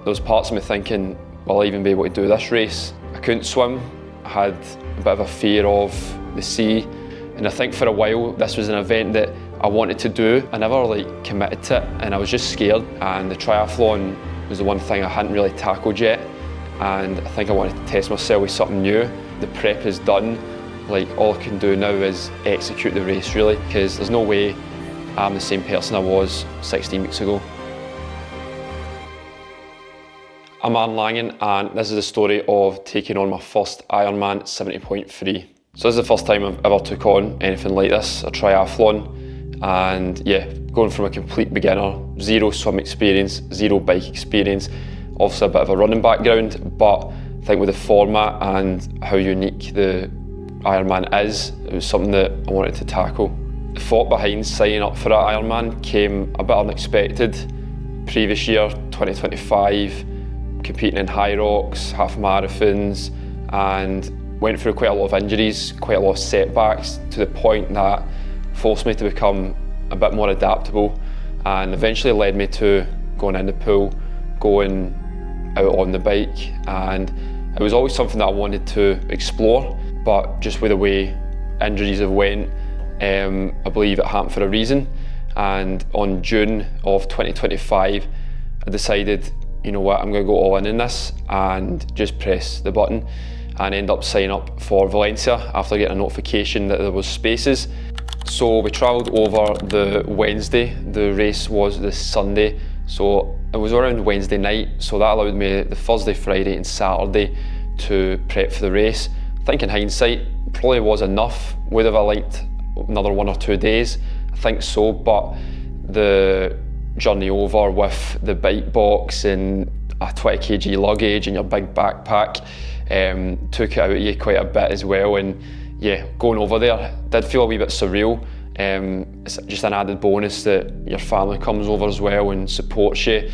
was parts of me thinking, will I even be able to do this race? I couldn't swim. I had a bit of a fear of the sea. And I think for a while, this was an event that I wanted to do. I never committed to it, and I was just scared. And the triathlon was the one thing I hadn't really tackled yet. And I think I wanted to test myself with something new. The prep is done. All I can do now is execute the race really, because there's no way I'm the same person I was 16 weeks ago. I'm Aaron Langan, and this is the story of taking on my first Ironman 70.3. So this is the first time I've ever took on anything like this, a triathlon. And yeah, going from a complete beginner, zero swim experience, zero bike experience, obviously a bit of a running background, but I think with the format and how unique the Ironman is, it was something that I wanted to tackle. The thought behind signing up for that Ironman came a bit unexpected. Previous year, 2025, competing in high rocks, half marathons, and went through quite a lot of injuries, quite a lot of setbacks, to the point that forced me to become a bit more adaptable, and eventually led me to going in the pool, going out on the bike. And it was always something that I wanted to explore, but just with the way injuries have went, I believe it happened for a reason. And on June of 2025, I decided, you know what, I'm going to go all in this and just press the button, and end up signing up for Valencia after getting a notification that there was spaces. So we travelled over the Wednesday, the race was the Sunday, so it was around Wednesday night, so that allowed me the Thursday, Friday and Saturday to prep for the race. I think in hindsight, probably was enough. Would have I liked another 1 or 2 days? I think so, but the journey over with the bike box and a 20 kg luggage and your big backpack took it out of you quite a bit as well. And yeah, going over there did feel a wee bit surreal. It's just an added bonus that your family comes over as well and supports you.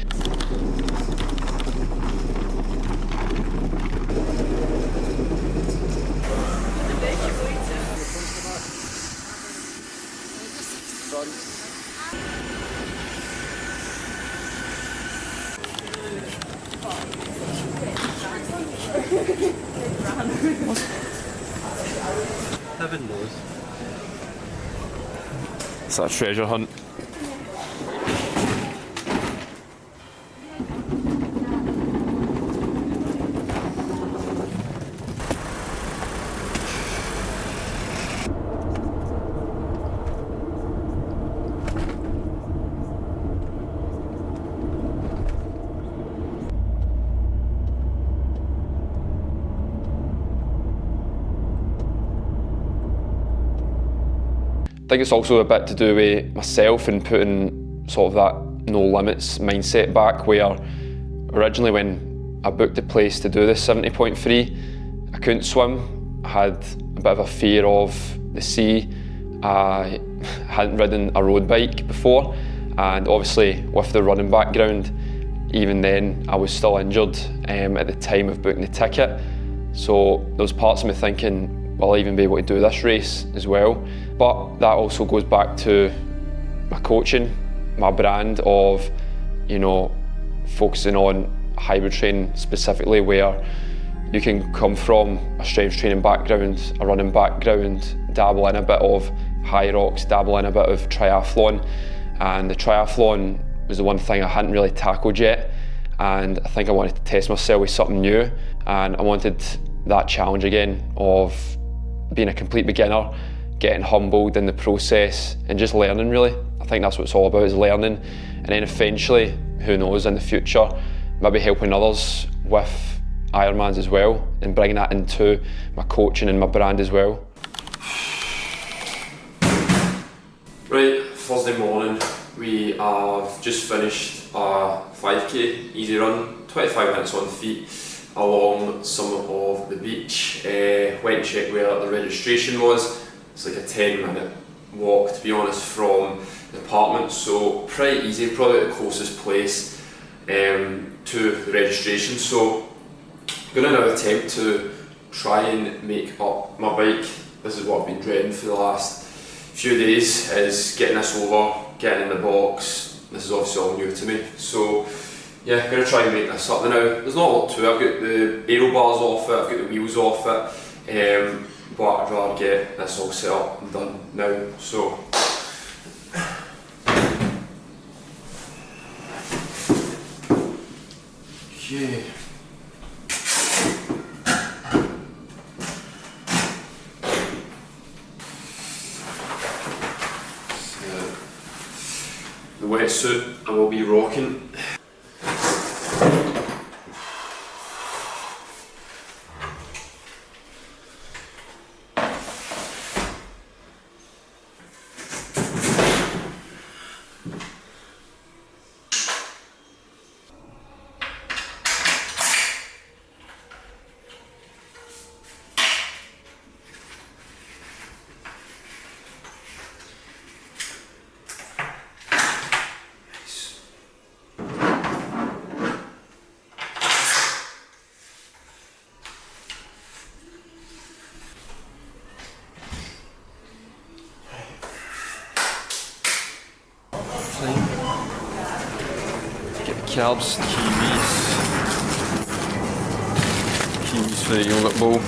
Heaven knows. It's a treasure hunt. I think it's also a bit to do with myself and putting sort of that no limits mindset back, where originally when I booked a place to do this 70.3, I couldn't swim. I had a bit of a fear of the sea. I hadn't ridden a road bike before, and obviously with the running background, even then I was still injured at the time of booking the ticket. So there was parts of me thinking, will I even be able to do this race as well? But that also goes back to my coaching, my brand of, you know, focusing on hybrid training specifically, where you can come from a strength training background, a running background, dabble in a bit of high rocks, dabble in a bit of triathlon. And the triathlon was the one thing I hadn't really tackled yet. And I think I wanted to test myself with something new. And I wanted that challenge again of being a complete beginner, getting humbled in the process and just learning really. I think that's what it's all about, is learning. And then eventually, who knows, in the future, maybe helping others with Ironmans as well, and bringing that into my coaching and my brand as well. Right, Thursday morning, we have just finished a 5k easy run, 25 minutes on feet along some of the beach. Went and checked where the registration was. It's like a 10-minute walk, to be honest, from the apartment, so pretty easy, probably the closest place to the registration. So I'm going to now attempt to try and make up my bike. This is what I've been dreading for the last few days, is getting this over, getting in the box. This is obviously all new to me, so yeah, I'm going to try and make this up. Now, there's not a lot to it. I've got the aero bars off it, I've got the wheels off it, but I'd rather get this all set up and done now. So, okay. The wetsuit I will be rocking. Get the carbs, kiwis for the yogurt bowl.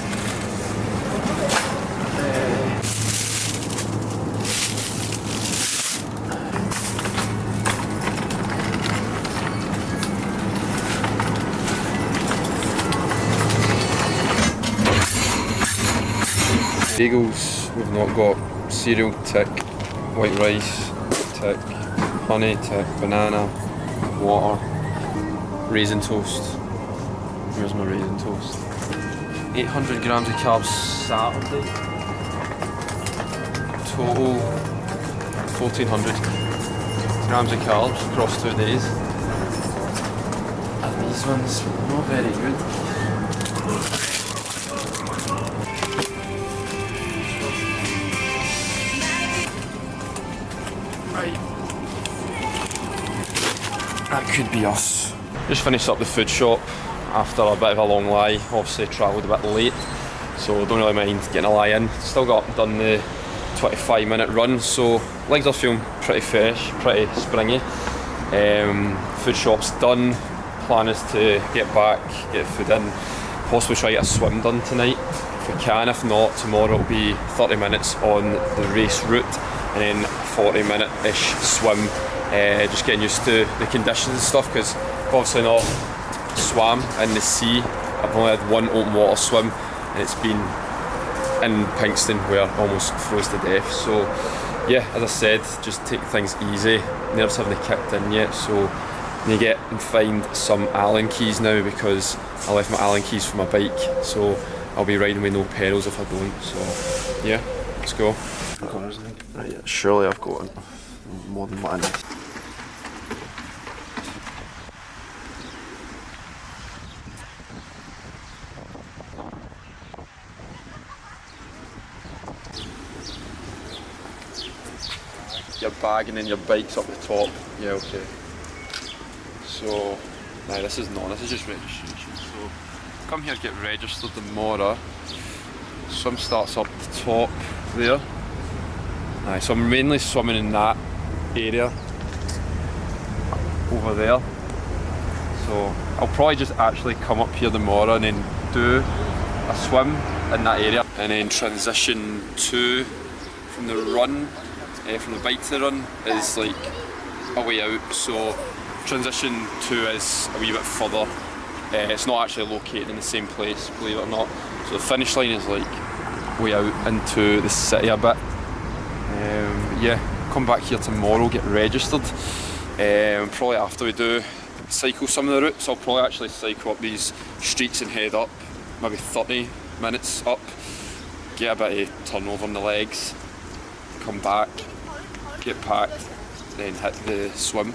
Bagels, we've not got cereal, tick, white rice, tick, honey, tick, banana, water, raisin toast. Where's my raisin toast? 800 grams of carbs Saturday. Total 1400 grams of carbs across 2 days. And these ones, not very good. That could be us. Just finished up the food shop after a bit of a long lie. Obviously travelled a bit late, so don't really mind getting a lie in. Still done the 25-minute run, so legs are feeling pretty fresh, pretty springy. Food shop's done. Plan is to get back, get food in, possibly try to get a swim done tonight if we can. If not, tomorrow it'll be 30 minutes on the race route and then 40-minute-ish swim. Just getting used to the conditions and stuff, because I've obviously not swam in the sea. I've only had one open water swim, and it's been in Pinkston where I almost froze to death. So yeah, as I said, just take things easy. Nerves haven't kicked in yet, so I need to get and find some Allen keys now, because I left my Allen keys for my bike, so I'll be riding with no pedals if I don't. So yeah, let's go. Right, yeah, surely I've got more than what I need. Your bag and then your bike's up the top. Yeah, okay. So, nah, this is just registration. So, come here, get registered tomorrow. Swim starts up the top there. Aye, so I'm mainly swimming in that area over there. So I'll probably just actually come up here tomorrow and then do a swim in that area, and then transition to from the run, from the bike to the run is like a way out. So transition 2 is a wee bit further. It's not actually located in the same place, believe it or not. So the finish line is like way out into the city a bit. Yeah, come back here tomorrow, get registered. Probably after we do cycle some of the routes, I'll probably actually cycle up these streets and head up, maybe 30 minutes up, get a bit of turnover in the legs, come back, get packed, then hit the swim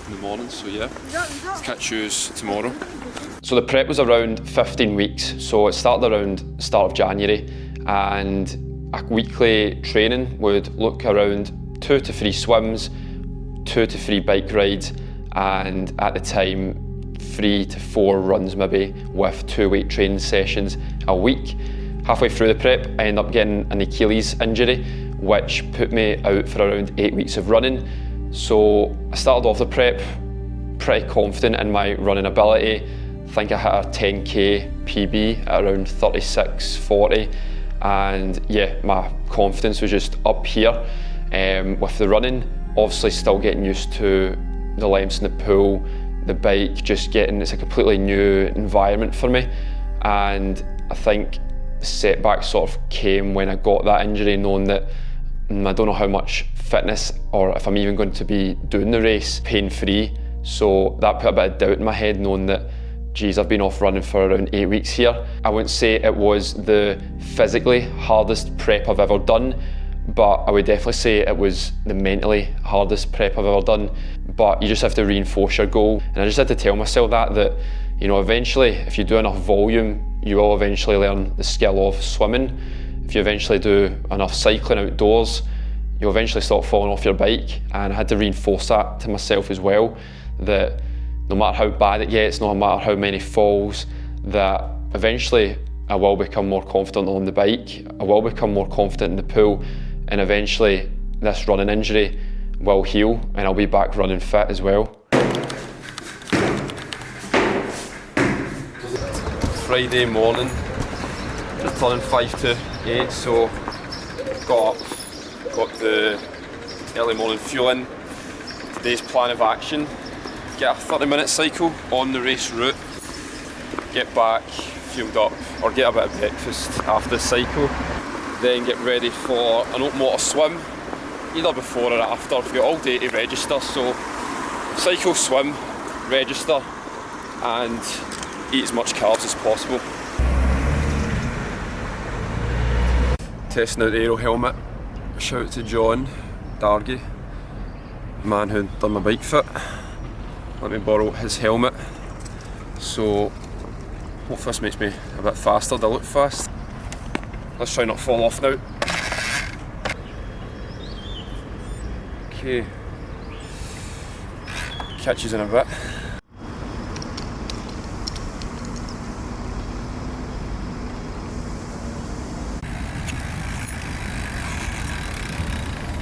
in the morning. So yeah, catch yous tomorrow. So the prep was around 15 weeks, so it started around the start of January, and a weekly training would look around 2 to 3 swims, 2 to 3 bike rides, and at the time 3 to 4 runs maybe, with 2 weight training sessions a week. Halfway through the prep I ended up getting an Achilles injury, which put me out for around 8 weeks of running. So I started off the prep pretty confident in my running ability. I think I hit a 10k PB at around 36:40, and yeah, my confidence was just up here with the running. Obviously still getting used to the lengths in the pool, the bike, just getting, it's a completely new environment for me. And I think the setback sort of came when I got that injury, knowing that I don't know how much fitness or if I'm even going to be doing the race pain-free. So that put a bit of doubt in my head, knowing that, geez, I've been off running for around 8 weeks here. I wouldn't say it was the physically hardest prep I've ever done, but I would definitely say it was the mentally hardest prep I've ever done. But you just have to reinforce your goal. And I just had to tell myself that, you know, eventually, if you do enough volume, you will eventually learn the skill of swimming. If you eventually do enough cycling outdoors, you'll eventually stop falling off your bike. And I had to reinforce that to myself as well, that no matter how bad it gets, no matter how many falls, that eventually I will become more confident on the bike, I will become more confident in the pool, and eventually this running injury will heal and I'll be back running fit as well. Friday morning, just turning 5 to 8, so got up, got the early morning fuel in. Today's plan of action: get a 30-minute cycle on the race route, get back, fueled up, or get a bit of breakfast after the cycle, then get ready for an open water swim, either before or after. We've got all day to register, so cycle, swim, register, and eat as much carbs as possible. Testing out the aero helmet. Shout out to John Dargy, the man who done my bike fit. Let me borrow his helmet. So hopefully this makes me a bit faster. Do I look fast? Let's try not to fall off now. Okay. Catch you in a bit.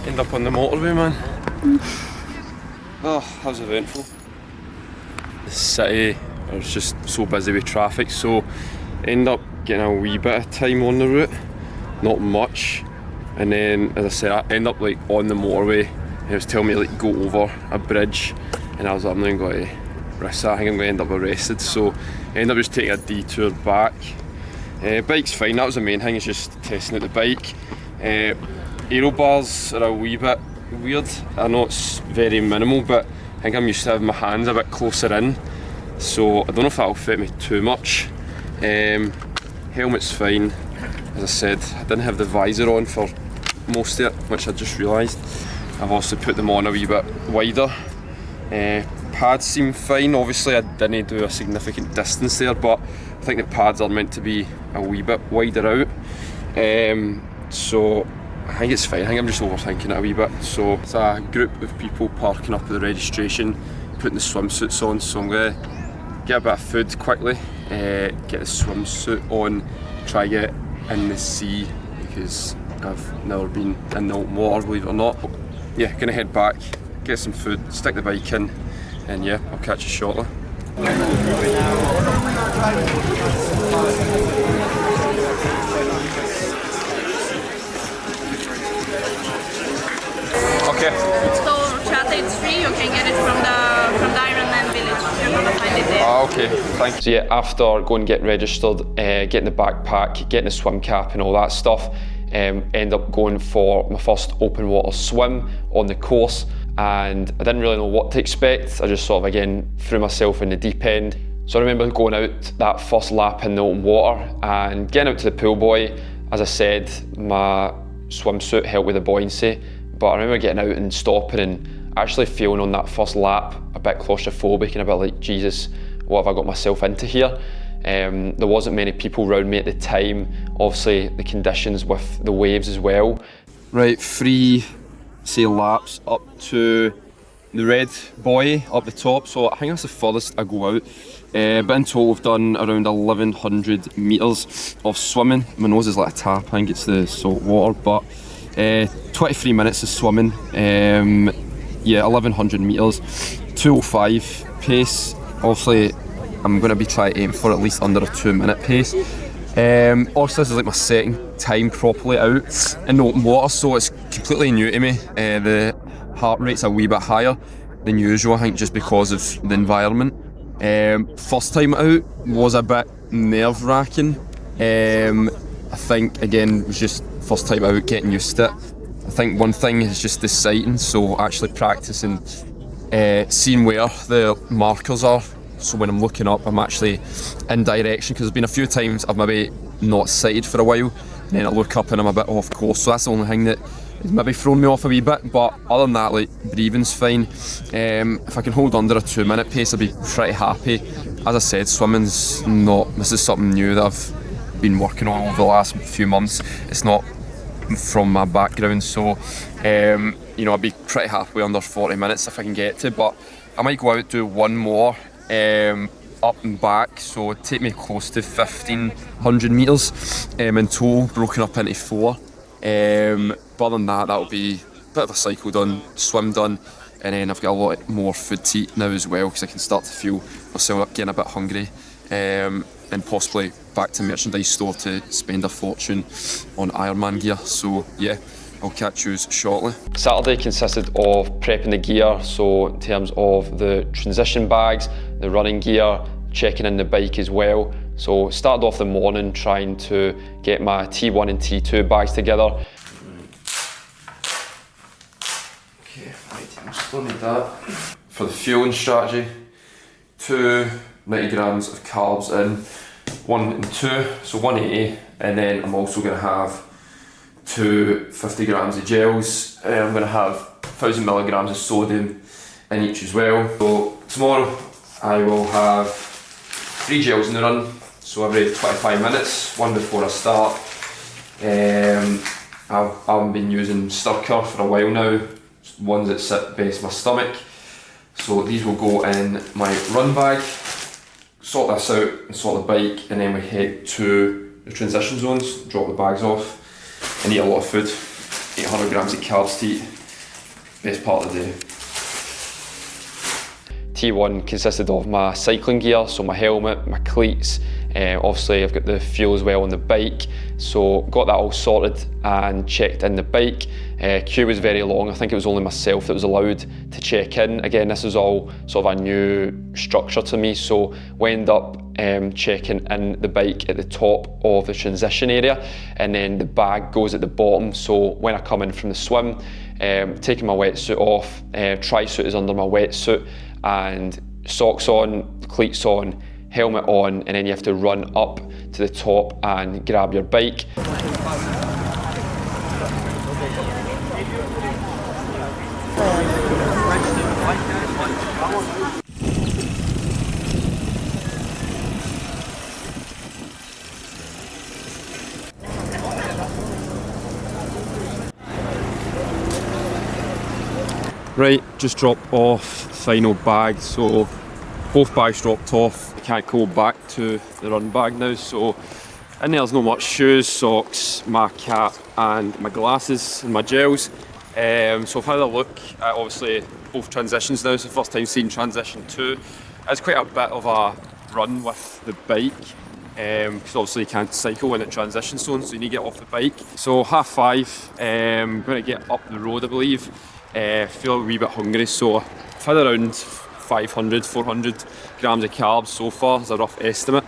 End up on the motorway, man. Oh, that was eventful. The city is just so busy with traffic, so end up getting a wee bit of time on the route, not much. And then, as I said, I end up like on the motorway. It was telling me like go over a bridge, and I was like, I'm not even going to risk that. I think I'm going to end up arrested. So I ended up just taking a detour back. Bike's fine. That was the main thing. Is just testing out the bike. Aero bars are a wee bit weird. I know it's very minimal, but I think I'm used to having my hands a bit closer in, so I don't know if that'll fit me too much. Helmet's fine. As I said, I didn't have the visor on for most of it, which I just realised. I've also put them on a wee bit wider. Pads seem fine. Obviously I didn't do a significant distance there, but I think the pads are meant to be a wee bit wider out. So I think it's fine. I think I'm just overthinking it a wee bit. So it's a group of people parking up at the registration, putting the swimsuits on. So I'm going to get a bit of food quickly, get the swimsuit on, try get in the sea because I've never been in the open water, believe it or not. Yeah, going to head back, get some food, stick the bike in, and yeah, I'll catch you shortly. Okay. So Chata, it's free. You can get it from the Ironman village. You're gonna find it there. Ah, okay. Thanks. So yeah, after going and get registered, getting the backpack, getting the swim cap and all that stuff, end up going for my first open water swim on the course, and I didn't really know what to expect. I just sort of again threw myself in the deep end. So I remember going out that first lap in the open water and getting out to the pool buoy. As I said, my swimsuit helped with the buoyancy. But I remember getting out and stopping and actually feeling on that first lap a bit claustrophobic and a bit like, Jesus, what have I got myself into here? There wasn't many people around me at the time. Obviously the conditions with the waves as well. Right, 3 laps up to the red buoy up the top. So I think that's the furthest I go out. But in total we've done around 1100 metres of swimming. My nose is like a tap, I think it's the salt water, but 23 minutes of swimming, yeah, 1100 metres. 2:05 pace. Obviously, I'm going to be trying to aim for at least under a 2-minute pace. Also, this is like my second time properly out in open water, so it's completely new to me. The heart rate's a wee bit higher than usual, I think, just because of the environment. First time out was a bit nerve-wracking. I think, again, it was just first time out, getting used to it. I think one thing is just the sighting, so actually practicing seeing where the markers are. So when I'm looking up, I'm actually in direction, because there's been a few times I've maybe not sighted for a while, and then I look up and I'm a bit off course. So that's the only thing that has maybe thrown me off a wee bit. But other than that, like, breathing's fine. If I can hold under a 2-minute pace, I'll be pretty happy. As I said, swimming's not, this is something new that I've been working on over the last few months. It's not from my background, so you know, I'd be pretty happy with under 40 minutes if I can get to, but I might go out, do one more up and back, so it'd take me close to 1,500 metres in total, broken up into 4. But other than that, that'll be a bit of a cycle done, swim done, and then I've got a lot more food to eat now as well, because I can start to feel myself getting a bit hungry, and possibly back to merchandise store to spend a fortune on Ironman gear. So yeah, I'll catch you shortly. Saturday consisted of prepping the gear, so in terms of the transition bags, the running gear, checking in the bike as well. So started off the morning trying to get my T1 and T2 bags together. Okay, right, I'm still need that. For the fueling strategy, 2 90 grams of carbs in, 1 and 2, so 180, and then I'm also going to have 250 grams of gels. I'm going to have 1,000 milligrams of sodium in each as well. So tomorrow I will have 3 gels in the run, so every 25 minutes, one before I start. I've been using Sturker for a while now, ones that sit base my stomach. So these will go in my run bag. Sort this out and sort the bike, and then we head to the transition zones, drop the bags off, and eat a lot of food. 800 grams of carbs to eat. Best part of the day. T1 consisted of my cycling gear, so my helmet, my cleats, obviously I've got the fuel as well on the bike, so got that all sorted and checked in the bike. Queue was very long. I think it was only myself that was allowed to check in. Again, this is all sort of a new structure to me, so we end up checking in the bike at the top of the transition area, and then the bag goes at the bottom. So when I come in from the swim, taking my wetsuit off, tri-suit is under my wetsuit, and socks on, cleats on, helmet on, and then you have to run up to the top and grab your bike. Right, just dropped off final bag, so both bags dropped off. I can't go back to the run bag now, so in there's not much: shoes, socks, my cap and my glasses and my gels. So I've had a look at obviously both transitions now. It's the first time seeing transition 2. It's quite a bit of a run with the bike, because obviously you can't cycle in at transition zone, so you need to get off the bike. So 5:30, I'm going to get up the road, I believe. Feel a wee bit hungry, so I've had around 500, 400 grams of carbs so far as a rough estimate.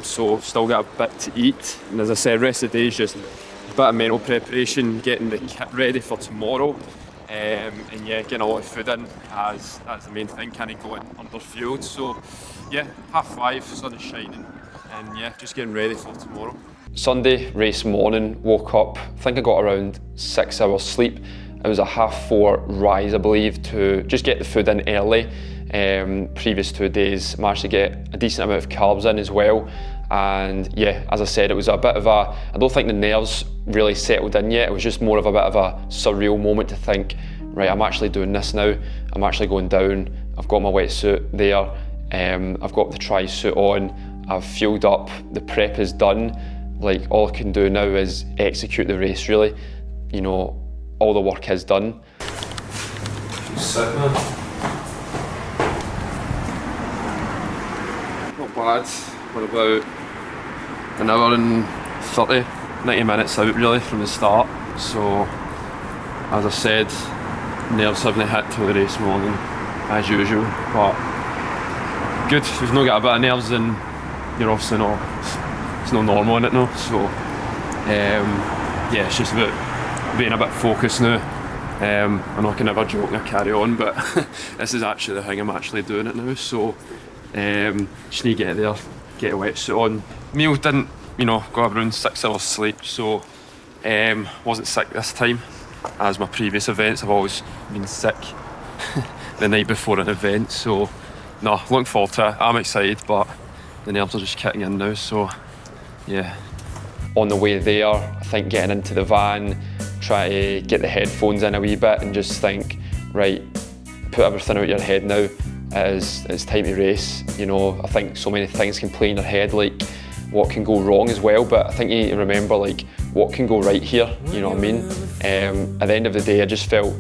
So still got a bit to eat, and as I said, rest of the day is just a bit of mental preparation, getting the kit ready for tomorrow, and yeah, getting a lot of food in, as that's the main thing, can't go in under fueled. So yeah, 5:30, sun is shining, and yeah, just getting ready for tomorrow. Sunday race morning, woke up, I think I got around 6 hours sleep. It was a 4:30 rise, I believe, to just get the food in early. Previous 2 days, managed to get a decent amount of carbs in as well. And yeah, as I said, it was a bit of a, I don't think the nerves really settled in yet. It was just more of a bit of a surreal moment to think, right, I'm actually doing this now. I'm actually going down. I've got my wetsuit there. I've got the tri-suit on. I've fueled up. The prep is done. Like, all I can do now is execute the race, really. You know, all the work is done. Sick, man. bad. We're about an hour and 90 minutes out really from the start. So, as I said, nerves haven't hit till the race morning, as usual. But good, if you've not got a bit of nerves, then you're obviously not, it's not normal in it now. So, yeah, it's just about being a bit focused now. I know I can never joke and I carry on, but this is actually the thing, I'm actually doing it now. So, just need to get there, get a wetsuit on. Meal didn't, got around 6 hours sleep, so wasn't sick this time. As my previous events, I've always been sick the night before an event. So, no, looking forward to it. I'm excited, but the nerves are just kicking in now. So, yeah. On the way there, I think getting into the van, try to get the headphones in a wee bit and just think, right, put everything out your head now. It's time to race. I think so many things can play in your head, like what can go wrong as well, but I think you need to remember like what can go right here, you know what I mean? At the end of the day, I just felt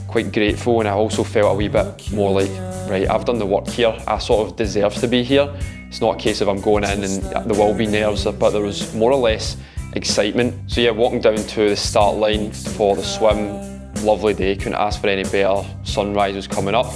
quite grateful, and I also felt a wee bit more like, right, I've done the work here, I sort of deserve to be here. It's not a case of I'm going in and there will be nerves, but there was more or less excitement. So yeah, walking down to the start line for the swim, lovely day, couldn't ask for any better. Sunrise was coming up.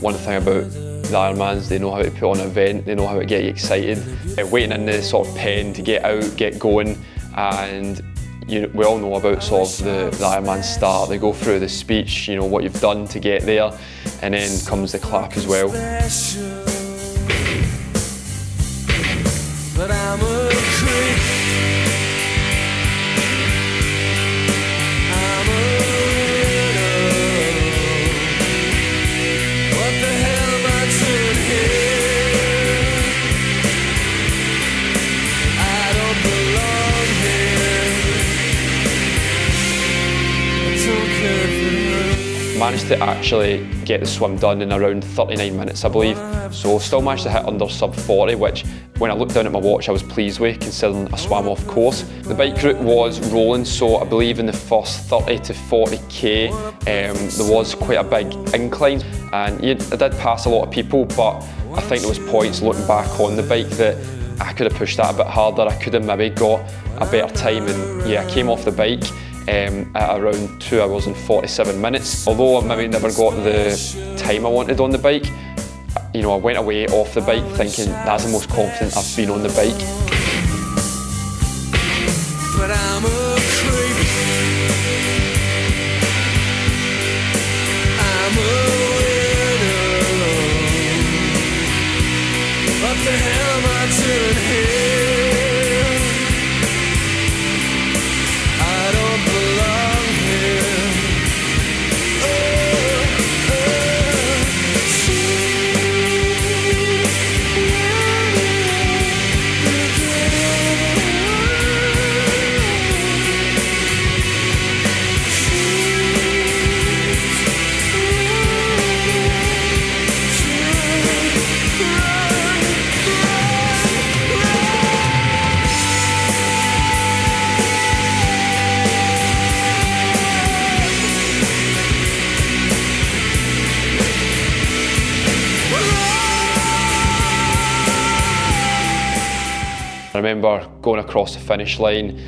One thing about the Ironmans, they know how to put on an event, they know how to get you excited. Waiting in the sort of pen to get out, get going, and we all know about sort of the Ironman start. They go through the speech, what you've done to get there, and then comes the clap as well. But I'm a creep. I'm a widow. What the hell am I doing here? I don't belong here. I don't care for you. Managed to actually get the swim done in around 39 minutes, I believe. So still managed to hit under sub 40, which when I looked down at my watch I was pleased with, considering I swam off course. The bike route was rolling, so I believe in the first 30 to 40k there was quite a big incline, and I did pass a lot of people, but I think there was points looking back on the bike that I could have pushed that a bit harder. I could have maybe got a better time, and yeah, I came off the bike at around 2 hours and 47 minutes. Although I maybe never got the time I wanted on the bike, I went away off the bike thinking that's the most confident I've been on the bike. But I'm a creep. I'm a widow. What the hell am I doing here? I don't belong here. I remember going across the finish line,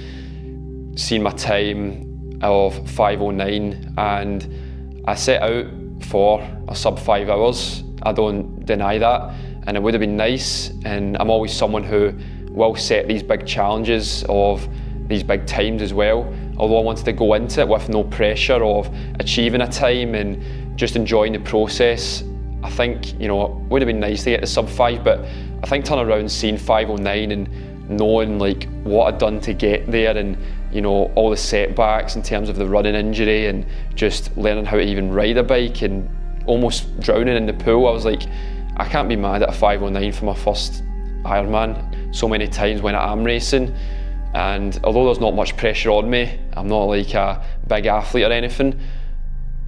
seeing my time of 5:09, and I set out for a sub 5 hours. I don't deny that, and it would have been nice, and I'm always someone who will set these big challenges of these big times as well. Although I wanted to go into it with no pressure of achieving a time and just enjoying the process, I think, it would have been nice to get to sub 5, but I think turning around, seeing 5:09 and knowing like what I'd done to get there, and all the setbacks in terms of the running injury and just learning how to even ride a bike and almost drowning in the pool, I was like, I can't be mad at a 5:09 for my first Ironman. So many times when I am racing, and although there's not much pressure on me, I'm not like a big athlete or anything,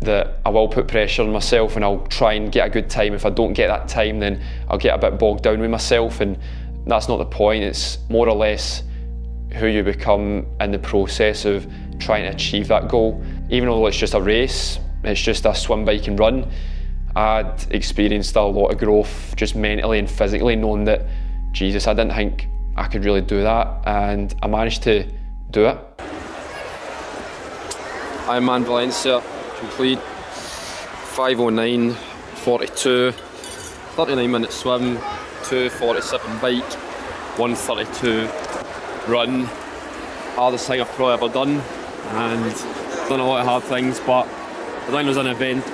that I will put pressure on myself and I'll try and get a good time. If I don't get that time, then I'll get a bit bogged down with myself, and that's not the point. It's more or less who you become in the process of trying to achieve that goal. Even though it's just a race, it's just a swim, bike and run, I'd experienced a lot of growth just mentally and physically, knowing that, Jesus, I didn't think I could really do that, and I managed to do it. Ironman Valencia, complete 5:09:42, 39-minute swim, 2:47 bike, 1:32 run. Hardest thing I've probably ever done, and done a lot of hard things, but I think there's an event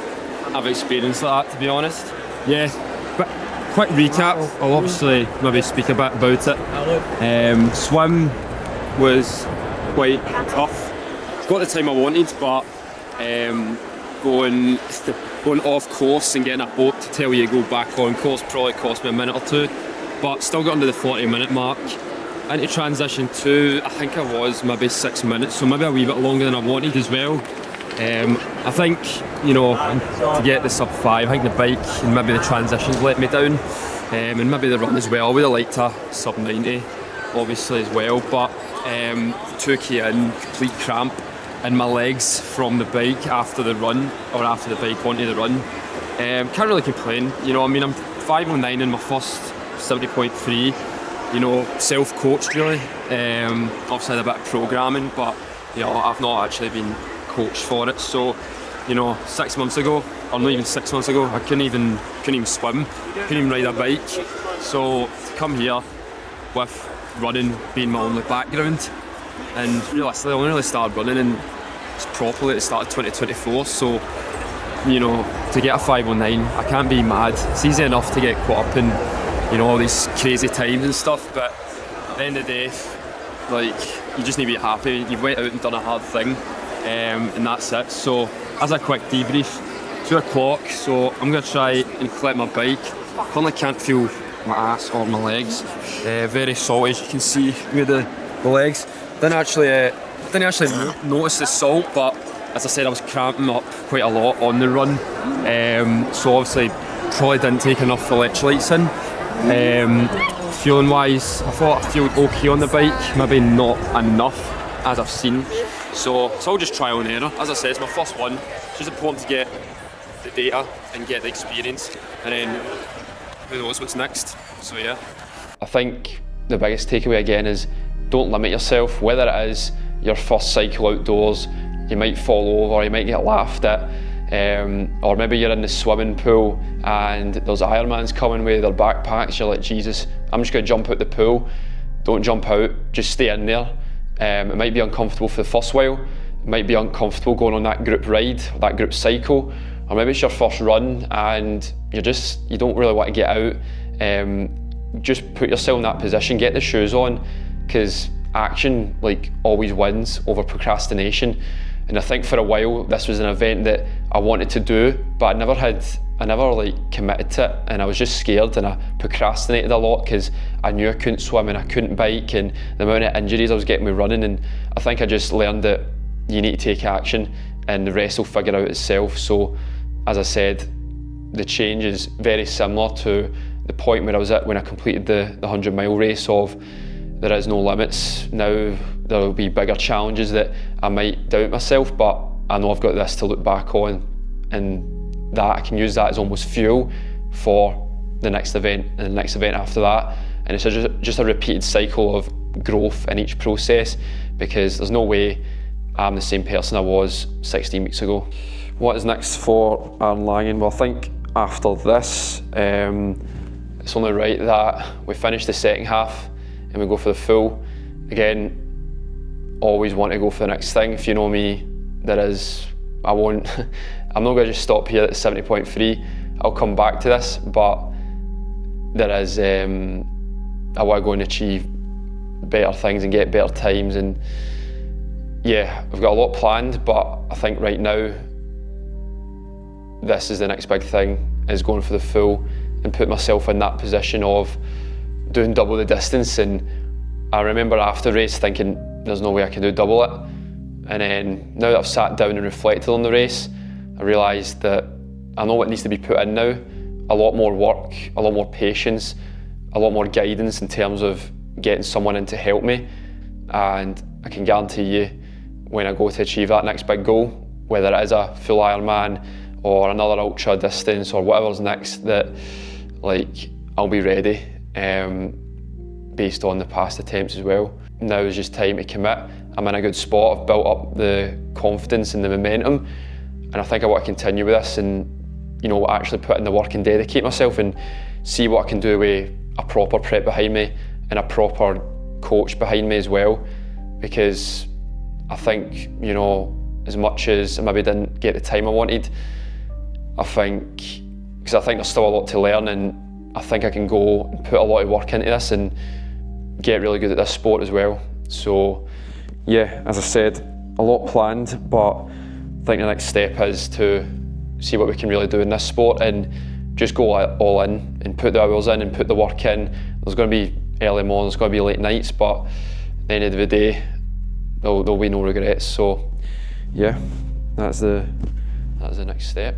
I've experienced like that, to be honest. Yeah, but quick recap, I'll obviously maybe speak a bit about it. Swim was quite tough. Got the time I wanted, but going off course and getting a boat to tell you to go back on course probably cost me a minute or two, but still got under the 40-minute mark. Into transition 2, I think I was maybe 6 minutes, so maybe a wee bit longer than I wanted as well. I think, to get the sub 5, I think the bike and maybe the transitions let me down, and maybe the run as well. I would have liked a sub 90, obviously, as well, but 2k in, complete cramp in my legs from the bike after the run, or after the bike onto the run. Can't really complain, I'm 5:09 in my first 70.3, self-coached really. Obviously had a bit of programming, but I've not actually been coached for it. So 6 months ago, or not even 6 months ago, I couldn't even swim, couldn't even ride a bike. So to come here with running being my only background, and realistically I only really started running and properly at the start of 2024, so to get a 5:09, I can't be mad. It's easy enough to get caught up in all these crazy times and stuff, but at the end of the day, you just need to be happy. You've went out and done a hard thing, and that's it. So as a quick debrief, 2 o'clock, so I'm going to try and collect my bike. Currently can't feel my ass or my legs. Very salty, as you can see with the legs. Didn't actually notice the salt, but as I said, I was cramping up quite a lot on the run. So obviously probably didn't take enough electrolytes in. Fueling wise, I thought I felt okay on the bike, maybe not enough as I've seen. So it's all just trial and error. As I said, it's my first one. It's just important to get the data and get the experience, and then who knows what's next. So yeah. I think the biggest takeaway again is don't limit yourself, whether it is your first cycle outdoors, you might fall over, you might get laughed at, or maybe you're in the swimming pool and there's Ironmans coming with their backpacks, you're like, Jesus, I'm just going to jump out the pool. Don't jump out, just stay in there. It might be uncomfortable for the first while, it might be uncomfortable going on that group ride, or that group cycle, or maybe it's your first run and you don't really want to get out. Just put yourself in that position, get the shoes on, because action always wins over procrastination. And I think for a while this was an event that I wanted to do, but I never committed to it, and I was just scared and I procrastinated a lot because I knew I couldn't swim and I couldn't bike, and the amount of injuries I was getting with running. And I think I just learned that you need to take action and the rest will figure out itself. So as I said, the change is very similar to the point where I was at when I completed the 100-mile race of there is no limits. Now there will be bigger challenges that I might doubt myself, but I know I've got this to look back on, and that I can use that as almost fuel for the next event and the next event after that. And it's just a repeated cycle of growth in each process, because there's no way I'm the same person I was 16 weeks ago. What is next for Aaron Langan? Well, I think after this, it's only right that we finish the second half and we go for the full. Again, always want to go for the next thing. If you know me, I'm not going to just stop here at 70.3. I'll come back to this, but there is, I want to go and achieve better things and get better times. And yeah, I've got a lot planned, but I think right now, this is the next big thing, is going for the full and put myself in that position of doing double the distance. And I remember after the race thinking, there's no way I can do double it. And then now that I've sat down and reflected on the race, I realised that I know what needs to be put in now. A lot more work, a lot more patience, a lot more guidance in terms of getting someone in to help me. And I can guarantee you, when I go to achieve that next big goal, whether it is a full Ironman or another ultra distance or whatever's next, that like I'll be ready based on the past attempts as well. Now is just time to commit. I'm in a good spot, I've built up the confidence and the momentum, and I think I want to continue with this and, you know, actually put in the work and dedicate myself and see what I can do with a proper prep behind me and a proper coach behind me as well, because I think, you know, as much as I maybe didn't get the time I wanted, I think there's still a lot to learn, and I think I can go and put a lot of work into this and get really good at this sport as well. So yeah, as I said, a lot planned, but I think the next step is to see what we can really do in this sport and just go all in and put the hours in and put the work in. There's going to be early mornings, there's going to be late nights, but at the end of the day, there'll be no regrets. So yeah, that's the next step.